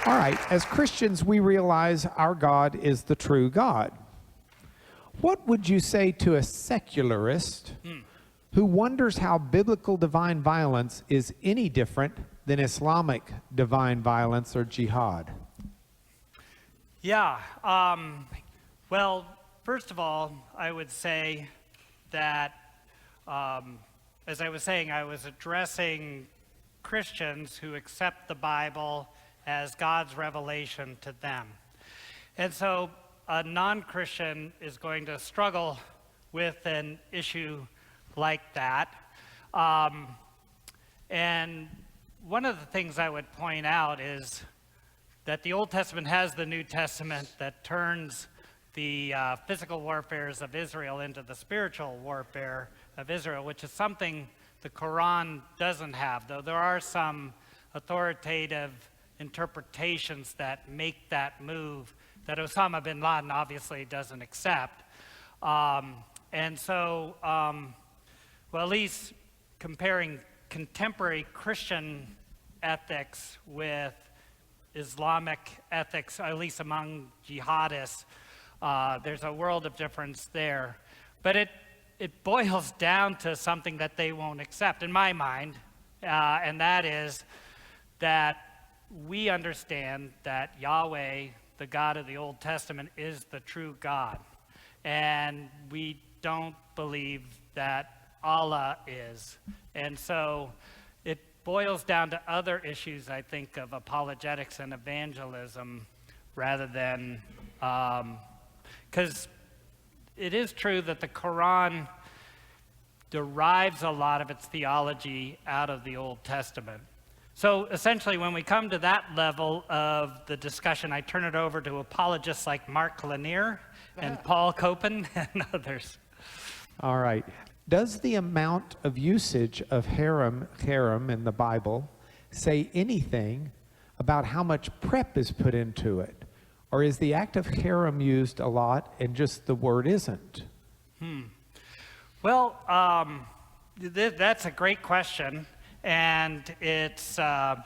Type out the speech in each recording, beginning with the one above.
All right, as Christians, we realize our God is the true God. What would you say to a secularist who wonders how biblical divine violence is any different than Islamic divine violence or jihad? Yeah, well, first of all, I would say that, as I was saying, I was addressing Christians who accept the Bible as God's revelation to them. And so a non-Christian is going to struggle with an issue like that. And one of the things I would point out is that the Old Testament has the New Testament that turns the physical warfares of Israel into the spiritual warfare of Israel, which is something the Quran doesn't have, though there are some authoritative interpretations that make that move that Osama bin Laden obviously doesn't accept. And so, well, at least comparing contemporary Christian ethics with Islamic ethics, at least among jihadists, there's a world of difference there. But it boils down to something that they won't accept, in my mind, and that is that we understand that Yahweh, the God of the Old Testament, is the true God. And we don't believe that Allah is. And so it boils down to other issues, I think, of apologetics and evangelism rather than, because it is true that the Quran derives a lot of its theology out of the Old Testament. So essentially, when we come to that level of the discussion, I turn it over to apologists like Mark Lanier and Paul Copen and others. All right. Does the amount of usage of herem in the Bible say anything about how much prep is put into it? Or is the act of herem used a lot and just the word isn't? Well, that's a great question. And it's, the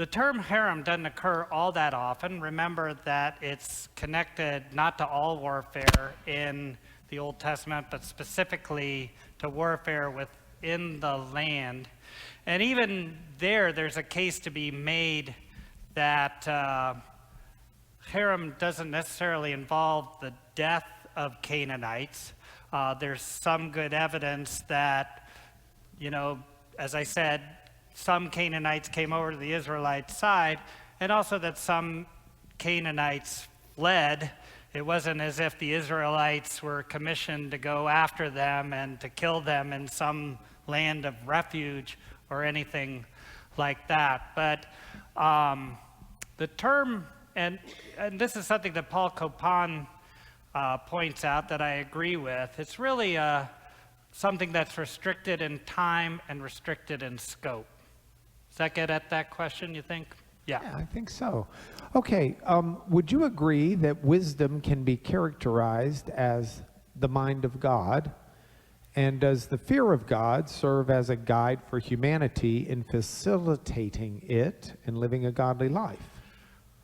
term herem doesn't occur all that often. Remember that it's connected not to all warfare in the Old Testament, but specifically to warfare within the land. And even there's a case to be made that herem doesn't necessarily involve the death of Canaanites. There's some good evidence that, as I said, some Canaanites came over to the Israelite side, and also that some Canaanites fled. It wasn't as if the Israelites were commissioned to go after them and to kill them in some land of refuge or anything like that. But the term, and this is something that Paul Copan points out that I agree with, it's really something that's restricted in time and restricted in scope. Does that get at that question, you think? Yeah, I think so. Okay, would you agree that wisdom can be characterized as the mind of God? And does the fear of God serve as a guide for humanity in facilitating it and living a godly life?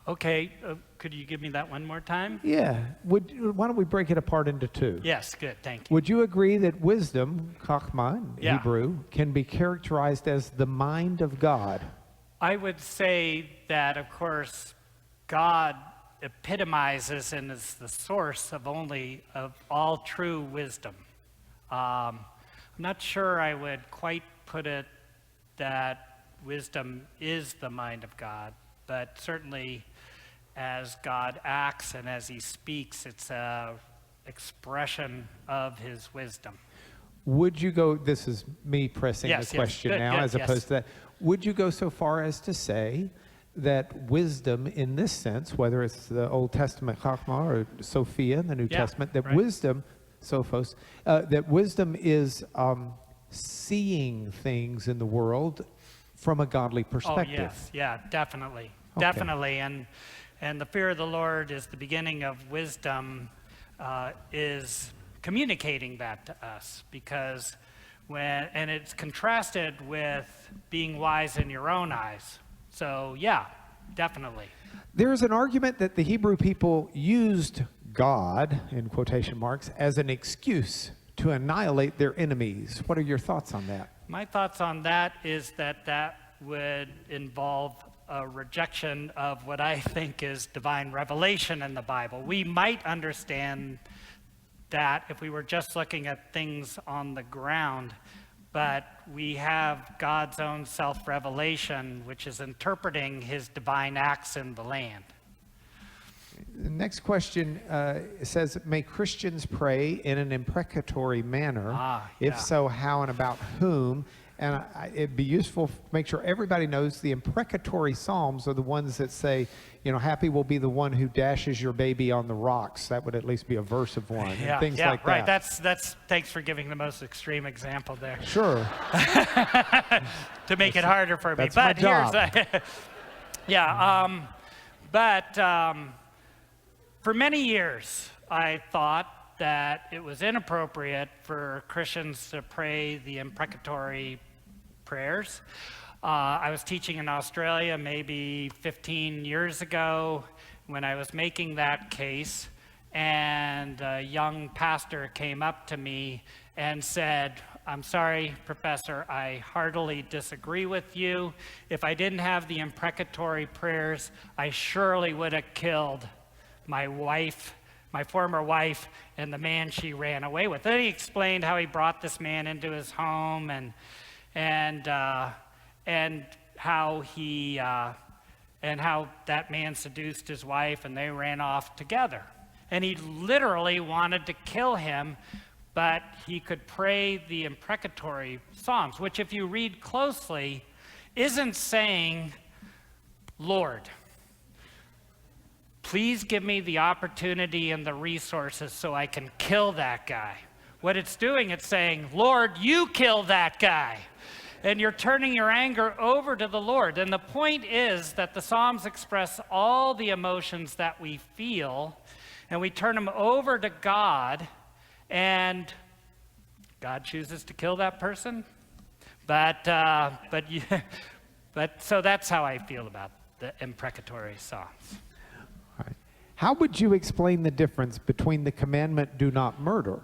Okay, could you give me that one more time? Yeah. Why don't we break it apart into two? Yes, good, thank you. Would you agree that wisdom, chachma in Hebrew, can be characterized as the mind of God? I would say that, of course, God epitomizes and is the source of all true wisdom. I'm not sure I would quite put it that wisdom is the mind of God, but certainly as God acts and as he speaks, it's an expression of his wisdom. Would you go, this is me pressing the question now as opposed to that, would you go so far as to say that wisdom in this sense, whether it's the Old Testament chachma or Sophia in the New Testament, that wisdom, sophos, that wisdom is seeing things in the world from a godly perspective? Oh, yes, yeah, definitely. Okay. Definitely, and the fear of the Lord is the beginning of wisdom, is communicating that to us, because and it's contrasted with being wise in your own eyes. So yeah, definitely. There's an argument that the Hebrew people used God, in quotation marks, as an excuse to annihilate their enemies. What are your thoughts on that? My thoughts on that is that that would involve a rejection of what I think is divine revelation in the Bible. We might understand that if we were just looking at things on the ground, but we have God's own self-revelation, which is interpreting his divine acts in the land. The next question says, may Christians pray in an imprecatory manner? If so, how and about whom? And it'd be useful to make sure everybody knows the imprecatory psalms are the ones that say, you know, happy will be the one who dashes your baby on the rocks. That would at least be a verse of one. Yeah, and things yeah, like right. that. That's thanks for giving the most extreme example there. Sure. To make it harder for me. That's my job. For many years, I thought that it was inappropriate for Christians to pray the imprecatory prayers. I was teaching in Australia maybe 15 years ago when I was making that case, and a young pastor came up to me and said, I'm sorry, Professor, I heartily disagree with you. If I didn't have the imprecatory prayers, I surely would have killed my wife, my former wife, and the man she ran away with. Then he explained how he brought this man into his home and how that man seduced his wife and they ran off together. And he literally wanted to kill him, but he could pray the imprecatory psalms, which if you read closely, isn't saying, Lord, please give me the opportunity and the resources so I can kill that guy. What it's doing, it's saying, Lord, you kill that guy. And you're turning your anger over to the Lord. And the point is that the Psalms express all the emotions that we feel, and we turn them over to God, and God chooses to kill that person. But so that's how I feel about the imprecatory Psalms. All right. How would you explain the difference between the commandment, do not murder,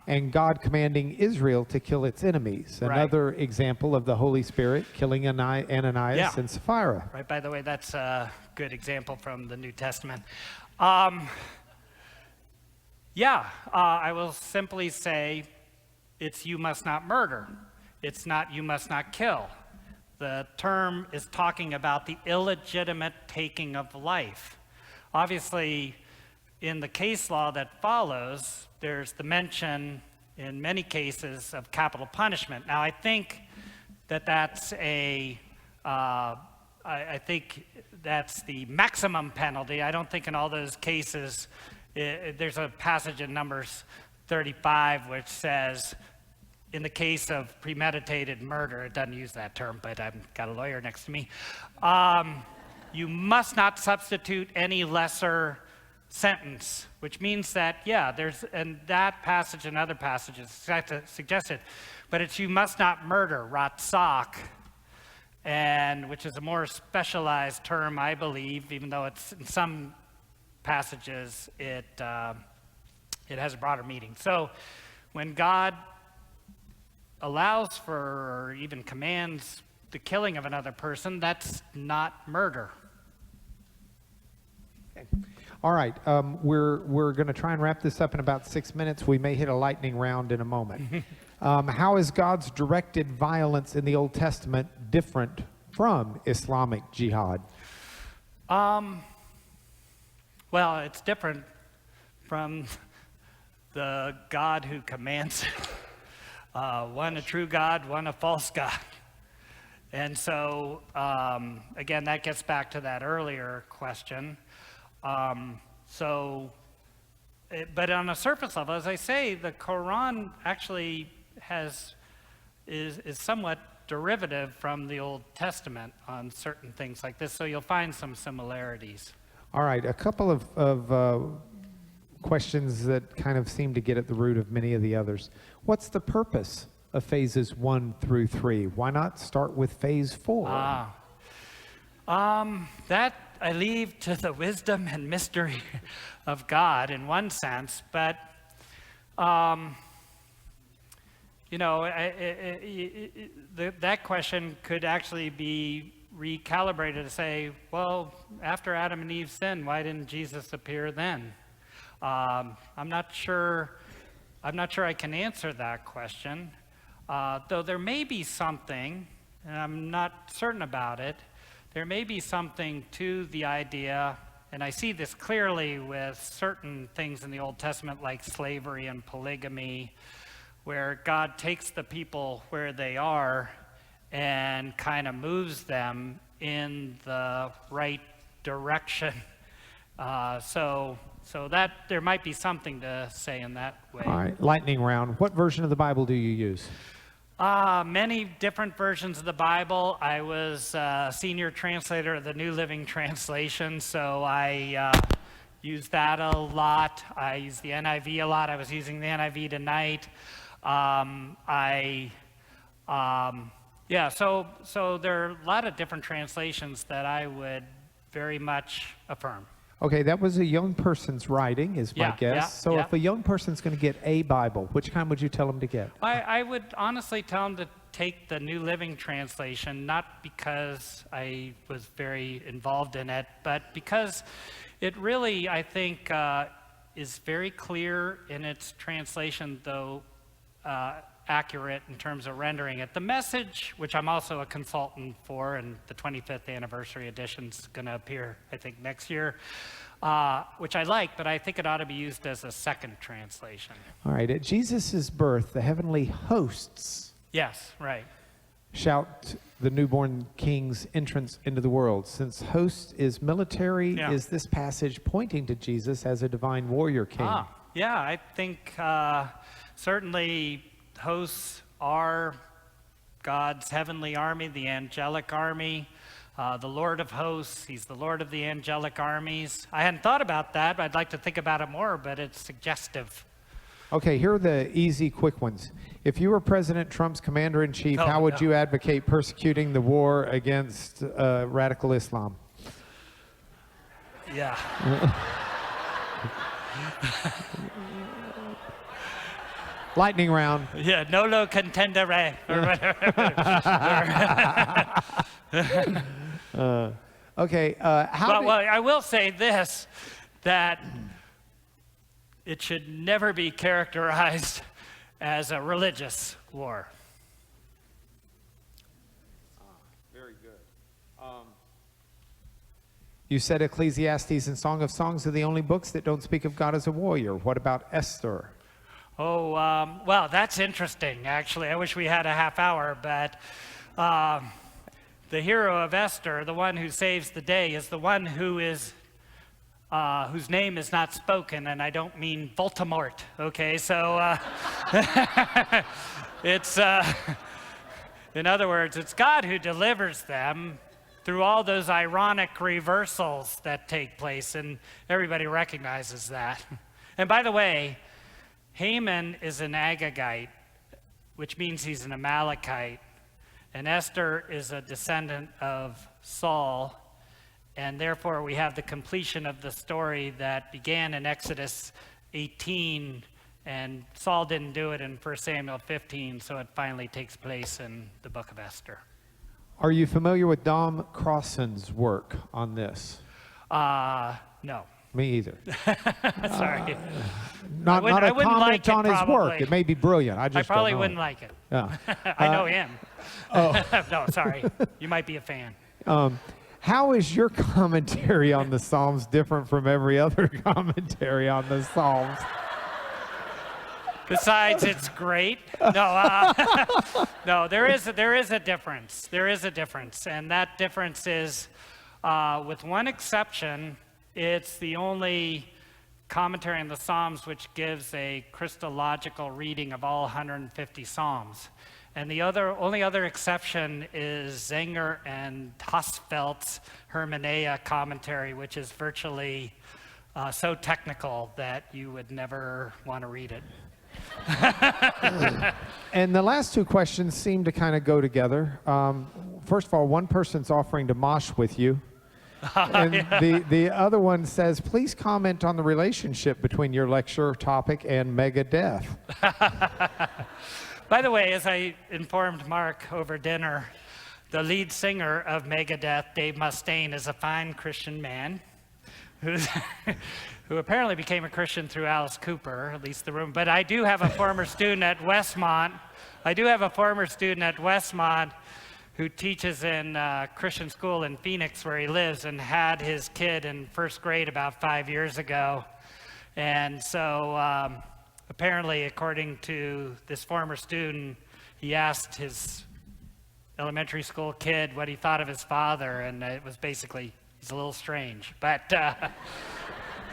and God commanding Israel to kill its enemies? Another example of the Holy Spirit killing Ananias and Sapphira. Right, by the way, that's a good example from the New Testament. I will simply say it's you must not murder. It's not you must not kill. The term is talking about the illegitimate taking of life. Obviously, in the case law that follows, there's the mention in many cases of capital punishment. Now, I think that's I think that's the maximum penalty. I don't think in all those cases, there's a passage in Numbers 35 which says, in the case of premeditated murder, it doesn't use that term, but I've got a lawyer next to me, you must not substitute any lesser sentence, which means that, and that passage and other passages suggested, but it's you must not murder, ratsak, and which is a more specialized term, I believe, even though it's in some passages, it has a broader meaning. So when God allows for or even commands the killing of another person, that's not murder. Okay. All right, we're going to try and wrap this up in about 6 minutes. We may hit a lightning round in a moment. How is God's directed violence in the Old Testament different from Islamic jihad? Well, it's different from the God who commands it. One a true God, one a false God. And so, again, that gets back to that earlier question. But on a surface level, as I say, the Quran actually is somewhat derivative from the Old Testament on certain things like this, so you'll find some similarities. All right, a couple of questions that kind of seem to get at the root of many of the others. What's the purpose of? of phases 1 through 3? Why not start with phase 4? Well, the purpose of phase 1 through 3 is to That I leave to the wisdom and mystery of God in one sense, but you know, that question could actually be recalibrated to say, well, after Adam and Eve sinned, why didn't Jesus appear then? I'm not sure I can answer that question, though there may be something, and I'm not certain about it, there may be something to the idea, and I see this clearly with certain things in the Old Testament like slavery and polygamy, where God takes the people where they are and kind of moves them in the right direction. So that there might be something to say in that way. All right, lightning round. What version of the Bible do you use? Many different versions of the Bible. I was senior translator of the New Living Translation, so I use that a lot. I use the NIV a lot. I was using the NIV tonight. So there are a lot of different translations that I would very much affirm. Okay, that was a young person's writing, is my guess. So if a young person's going to get a Bible, which kind would you tell them to get? I would honestly tell them to take the New Living Translation, not because I was very involved in it, but because it really, I think, is very clear in its translation, though accurate in terms of rendering it. The Message, which I'm also a consultant for, and the 25th anniversary edition's going to appear, I think, next year, which I like, but I think it ought to be used as a second translation. All right, at Jesus' birth, the heavenly hosts shout the newborn king's entrance into the world. Since host is military, is this passage pointing to Jesus as a divine warrior king? I think certainly hosts are God's heavenly army, the angelic army, the Lord of hosts. He's the Lord of the angelic armies. I hadn't thought about that, but I'd like to think about it more, but it's suggestive. Okay, here are the easy, quick ones. If you were President Trump's commander-in-chief, how would you advocate persecuting the war against radical Islam? Yeah. Lightning round. Yeah, no contendere, or whatever. Okay, well, I will say this, that it should never be characterized as a religious war. Very good. You said Ecclesiastes and Song of Songs are the only books that don't speak of God as a warrior. What about Esther? Oh, well, that's interesting, actually. I wish we had a half hour, but the hero of Esther, the one who saves the day, is the one who is, whose name is not spoken, and I don't mean Voldemort, okay? So it's, in other words, it's God who delivers them through all those ironic reversals that take place, and everybody recognizes that. And by the way, Haman is an Agagite, which means he's an Amalekite, and Esther is a descendant of Saul, and therefore we have the completion of the story that began in Exodus 18, and Saul didn't do it in 1 Samuel 15, so it finally takes place in the book of Esther. Are you familiar with Dom Crossan's work on this? No. Me either. Sorry. Not a comment like on his probably. Work. It may be brilliant. I just probably don't know. Wouldn't like it. Yeah. I know him. Oh. No, sorry. You might be a fan. How is your commentary on the Psalms different from every other commentary on the Psalms? Besides, it's great. No, no. There is a difference. There is a difference, and that difference is, with one exception, it's the only commentary on the Psalms which gives a Christological reading of all 150 Psalms. And the only other exception is Zenger and Hosfeld's Hermeneia commentary, which is virtually so technical that you would never want to read it. And the last two questions seem to kind of go together. first of all, one person's offering to mosh with you. And the other one says, please comment on the relationship between your lecture topic and Megadeth. By the way, as I informed Mark over dinner, the lead singer of Megadeth, Dave Mustaine, is a fine Christian man who apparently became a Christian through Alice Cooper, at least the room. But I do have a former student at Westmont. Who teaches in Christian school in Phoenix, where he lives, and had his kid in first grade about 5 years ago. And so apparently, according to this former student, he asked his elementary school kid what he thought of his father, and it was basically, he's a little strange. But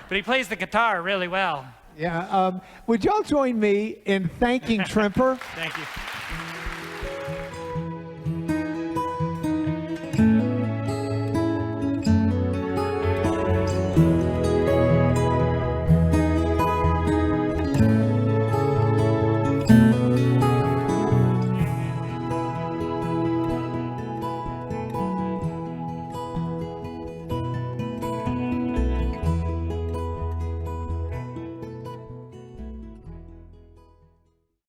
he plays the guitar really well. Yeah. Would y'all join me in thanking Tremper? Thank you.